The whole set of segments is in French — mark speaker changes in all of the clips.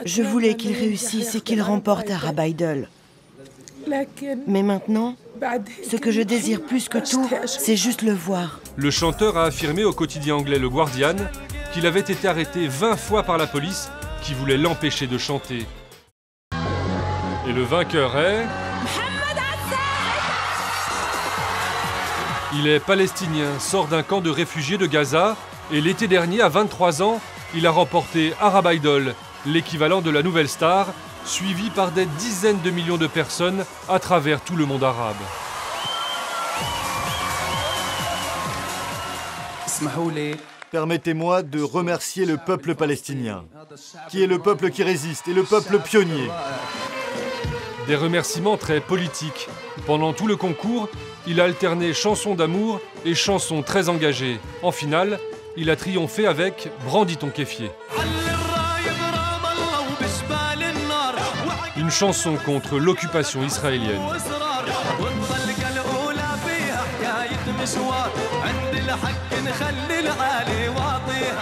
Speaker 1: Je voulais qu'il réussisse et qu'il remporte Arabaidol. Mais maintenant, ce que je désire plus que tout, c'est juste le voir.
Speaker 2: Le chanteur a affirmé au quotidien anglais Le Guardian qu'il avait été arrêté 20 fois par la police qui voulait l'empêcher de chanter. Et le vainqueur est... Il est palestinien, sort d'un camp de réfugiés de Gaza et l'été dernier, à 23 ans, il a remporté Arabaidol, l'équivalent de la nouvelle star, suivi par des dizaines de millions de personnes à travers tout le monde arabe.
Speaker 3: Permettez-moi de remercier le peuple palestinien, qui est le peuple qui résiste et le peuple pionnier.
Speaker 2: Des remerciements très politiques. Pendant tout le concours, il a alterné chansons d'amour et chansons très engagées. En finale, il a triomphé avec « Brandis ton kéfier ». Une chanson contre l'occupation israélienne.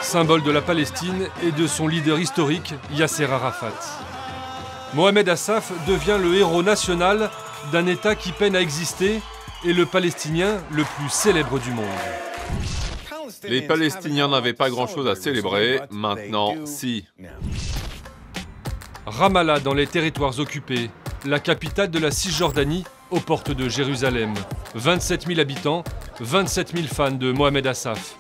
Speaker 2: Symbole de la Palestine et de son leader historique, Yasser Arafat. Mohamed Assaf devient le héros national d'un État qui peine à exister et le Palestinien le plus célèbre du monde.
Speaker 4: Les Palestiniens n'avaient pas grand-chose à célébrer, maintenant, si.
Speaker 2: Ramallah dans les territoires occupés, la capitale de la Cisjordanie, aux portes de Jérusalem. 27 000 habitants, 27 000 fans de Mohamed Assaf.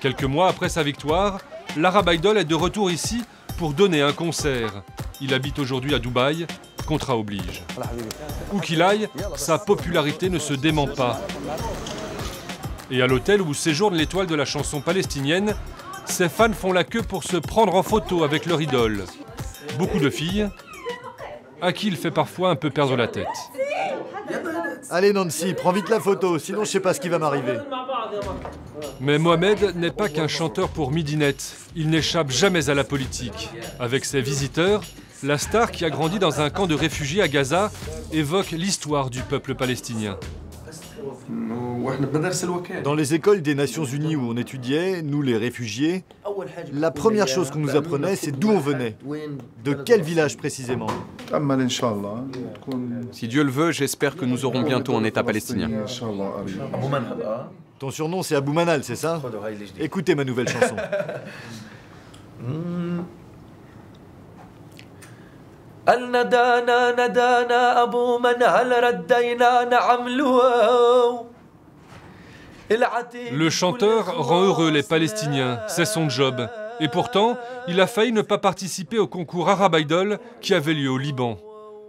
Speaker 2: Quelques mois après sa victoire, l'Arabaidol est de retour ici pour donner un concert. Il habite aujourd'hui à Dubaï, contrat oblige. Où qu'il aille, sa popularité ne se dément pas. Et à l'hôtel où séjourne l'étoile de la chanson palestinienne, ses fans font la queue pour se prendre en photo avec leur idole. Beaucoup de filles, à qui il fait parfois un peu perdre la tête.
Speaker 3: Allez Nancy, prends vite la photo, sinon je sais pas ce qui va m'arriver.
Speaker 2: Mais Mohamed n'est pas qu'un chanteur pour midinette. Il n'échappe jamais à la politique. Avec ses visiteurs, la star qui a grandi dans un camp de réfugiés à Gaza évoque l'histoire du peuple palestinien.
Speaker 3: Dans les écoles des Nations Unies où on étudiait, nous les réfugiés, la première chose qu'on nous apprenait, c'est d'où on venait. De quel village précisément?
Speaker 5: Si Dieu le veut, j'espère que nous aurons bientôt un État palestinien.
Speaker 3: Ton surnom c'est Abou Manal, c'est ça? Écoutez ma nouvelle chanson.
Speaker 2: Le chanteur rend heureux les Palestiniens, c'est son job. Et pourtant, il a failli ne pas participer au concours Arabaidol qui avait lieu au Liban.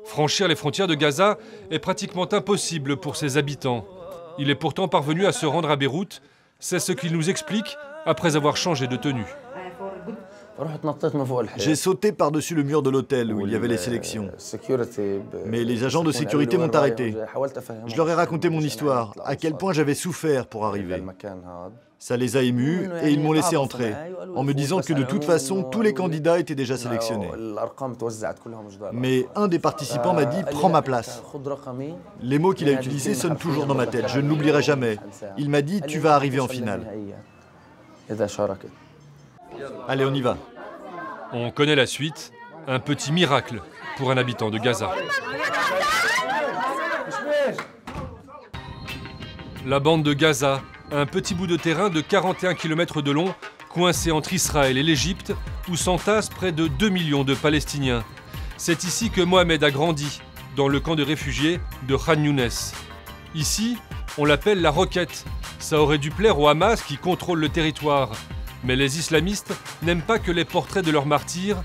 Speaker 2: Franchir les frontières de Gaza est pratiquement impossible pour ses habitants. Il est pourtant parvenu à se rendre à Beyrouth, c'est ce qu'il nous explique après avoir changé de tenue.
Speaker 3: J'ai sauté par-dessus le mur de l'hôtel où il y avait les sélections. Mais les agents de sécurité m'ont arrêté. Je leur ai raconté mon histoire, à quel point j'avais souffert pour arriver. Ça les a émus et ils m'ont laissé entrer, en me disant que de toute façon, tous les candidats étaient déjà sélectionnés. Mais un des participants m'a dit « Prends ma place ». Les mots qu'il a utilisés sonnent toujours dans ma tête, je ne l'oublierai jamais. Il m'a dit « Tu vas arriver en finale ». Allez, on y va.
Speaker 2: On connaît la suite, un petit miracle pour un habitant de Gaza. La bande de Gaza, un petit bout de terrain de 41 km de long, coincé entre Israël et l'Égypte, où s'entassent près de 2 millions de Palestiniens. C'est ici que Mohamed a grandi, dans le camp de réfugiés de Khan Younes. Ici, on l'appelle la Roquette. Ça aurait dû plaire au Hamas qui contrôle le territoire. Mais les islamistes n'aiment pas que les portraits de leurs martyrs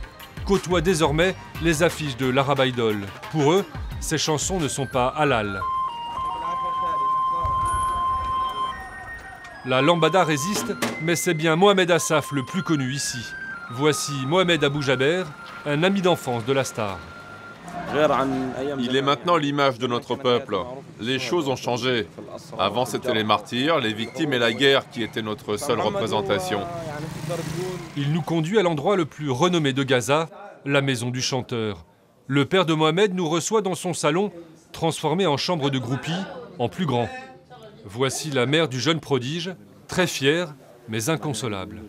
Speaker 2: côtoient désormais les affiches de l'Arabaidol. Pour eux, ces chansons ne sont pas halal. La lambada résiste, mais c'est bien Mohamed Assaf le plus connu ici. Voici Mohamed Abou Jaber, un ami d'enfance de la star.
Speaker 4: Il est maintenant l'image de notre peuple. Les choses ont changé. Avant, c'était les martyrs, les victimes et la guerre qui étaient notre seule représentation.
Speaker 2: Il nous conduit à l'endroit le plus renommé de Gaza, la maison du chanteur. Le père de Mohamed nous reçoit dans son salon, transformé en chambre de groupie, en plus grand. Voici la mère du jeune prodige, très fière, mais inconsolable.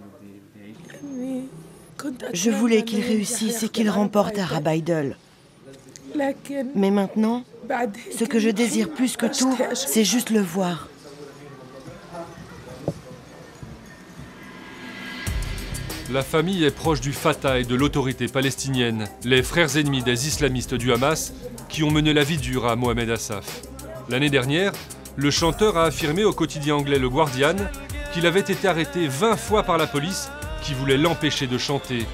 Speaker 1: Je voulais qu'il réussisse et qu'il remporte à Rabat Idol. Mais maintenant, ce que je désire plus que tout, c'est juste le voir.
Speaker 2: La famille est proche du Fatah et de l'autorité palestinienne, les frères ennemis des islamistes du Hamas qui ont mené la vie dure à Mohamed Assaf. L'année dernière, le chanteur a affirmé au quotidien anglais Le Guardian qu'il avait été arrêté 20 fois par la police qui voulait l'empêcher de chanter.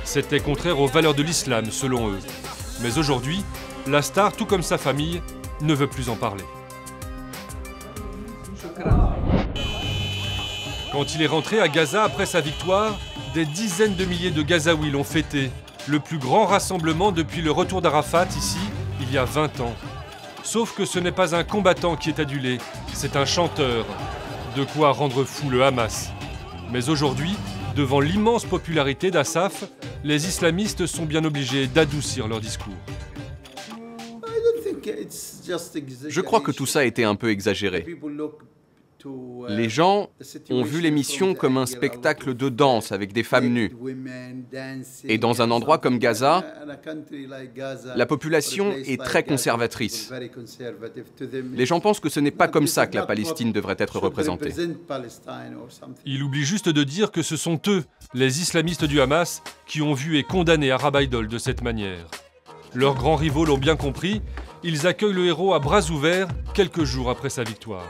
Speaker 2: C'était contraire aux valeurs de l'islam, selon eux. Mais aujourd'hui, la star, tout comme sa famille, ne veut plus en parler. Quand il est rentré à Gaza après sa victoire, des dizaines de milliers de Gazaouis l'ont fêté. Le plus grand rassemblement depuis le retour d'Arafat ici, il y a 20 ans. Sauf que ce n'est pas un combattant qui est adulé, c'est un chanteur. De quoi rendre fou le Hamas. Mais aujourd'hui, devant l'immense popularité d'Assaf, les islamistes sont bien obligés d'adoucir leur discours.
Speaker 5: Je crois que tout ça a été un peu exagéré. Les gens ont vu l'émission comme un spectacle de danse avec des femmes nues. Et dans un endroit comme Gaza, la population est très conservatrice. Les gens pensent que ce n'est pas comme ça que la Palestine devrait être représentée.
Speaker 2: Il oublie juste de dire que ce sont eux, les islamistes du Hamas, qui ont vu et condamné Rabat Idol de cette manière. Leurs grands rivaux l'ont bien compris, ils accueillent le héros à bras ouverts quelques jours après sa victoire.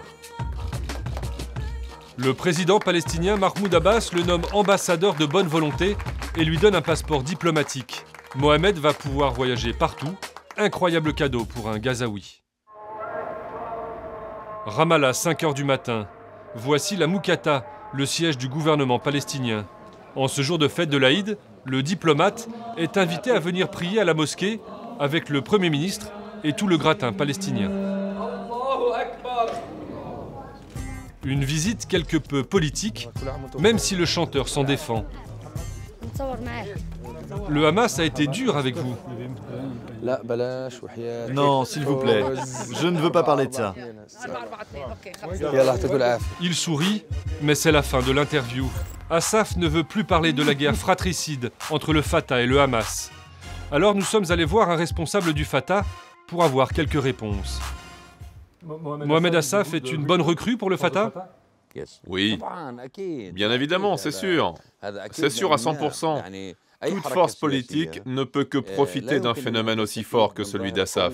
Speaker 2: Le président palestinien Mahmoud Abbas le nomme ambassadeur de bonne volonté et lui donne un passeport diplomatique. Mohamed va pouvoir voyager partout. Incroyable cadeau pour un Gazaoui. Ramallah, 5 h du matin. Voici la Moukata, le siège du gouvernement palestinien. En ce jour de fête de l'Aïd, le diplomate est invité à venir prier à la mosquée avec le Premier ministre et tout le gratin palestinien. Une visite quelque peu politique, même si le chanteur s'en défend. Le Hamas a été dur avec vous.
Speaker 3: Non, s'il vous plaît, je ne veux pas parler de ça.
Speaker 2: Il sourit, mais c'est la fin de l'interview. Assaf ne veut plus parler de la guerre fratricide entre le Fatah et le Hamas. Alors nous sommes allés voir un responsable du Fatah pour avoir quelques réponses. Mohamed Assaf est une bonne recrue pour le Fatah?
Speaker 4: Oui, bien évidemment, c'est sûr. C'est sûr à 100%. Toute force politique ne peut que profiter d'un phénomène aussi fort que celui d'Assaf.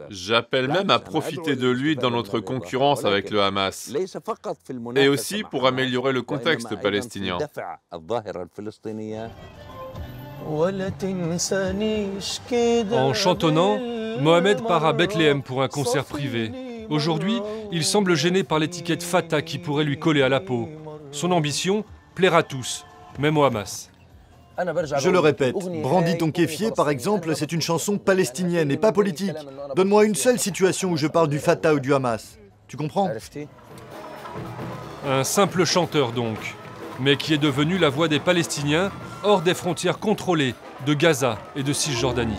Speaker 4: J'appelle même à profiter de lui dans notre concurrence avec le Hamas, et aussi pour améliorer le contexte palestinien.
Speaker 2: En chantonnant, Mohamed part à Bethléem pour un concert privé. Aujourd'hui, il semble gêné par l'étiquette Fatah qui pourrait lui coller à la peau. Son ambition, plaire à tous, même au Hamas.
Speaker 3: Je le répète, Brandis ton kéfier, par exemple, c'est une chanson palestinienne et pas politique. Donne-moi une seule situation où je parle du Fatah ou du Hamas. Tu comprends?
Speaker 2: Un simple chanteur donc, mais qui est devenu la voix des Palestiniens hors des frontières contrôlées de Gaza et de Cisjordanie.